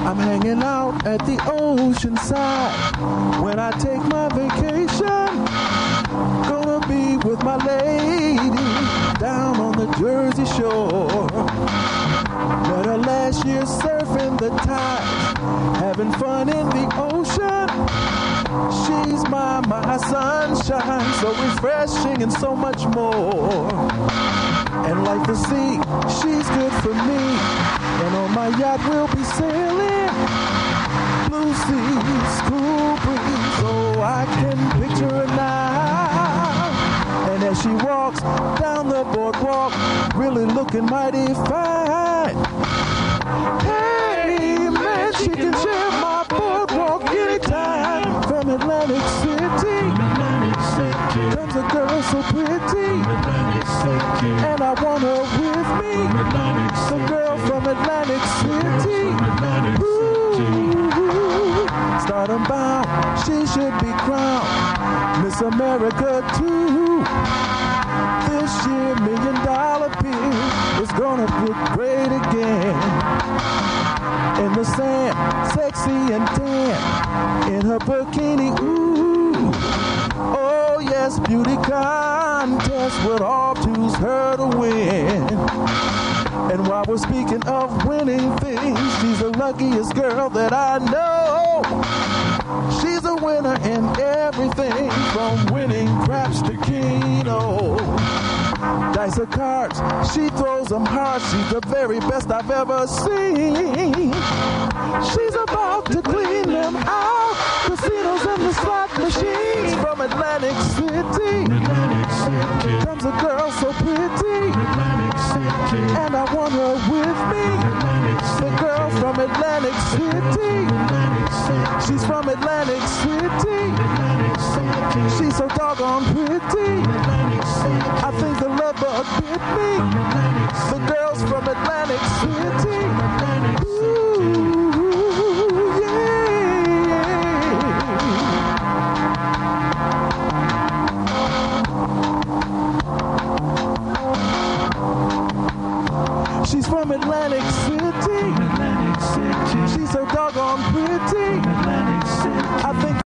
I'm hanging out at the ocean side when I take my vacation. Gonna be with my lady down on the Jersey Shore. Met her last year surfing the tide, having fun in the ocean. She's my sunshine, so refreshing and so much more. And like the sea, she's good for me. And on my yacht we'll be sailing. Blue seas, cool breeze, oh I can picture her now. And as she walks down the boardwalk, really looking mighty fine. Hey man, she can share my boardwalk anytime. From Atlantic City comes a girl so pretty, and I want her with me. The girl from Atlantic City, ooh, stardom bound, she should be crowned Miss America too. This year $1 million bill is gonna look great again. In the sand, sexy and tan, in her bikini, ooh. Oh yes, beauty contest would all choose her to win. And while we're speaking of winning things, she's the luckiest girl that I know. She's a winner in everything, from winning craps to Keno. Dice of cards, she throws them hard. She's the very best I've ever seen. She's about to clean them out. Casinos and the slot machines. From Atlantic City comes a girl so pretty, and I want her with me. The girl from Atlantic City, she's from Atlantic City. She's so doggone pretty, I think the love bug bit me. The girls from Atlantic City, ooh, yeah. She's from Atlantic City. She's so doggone pretty, I think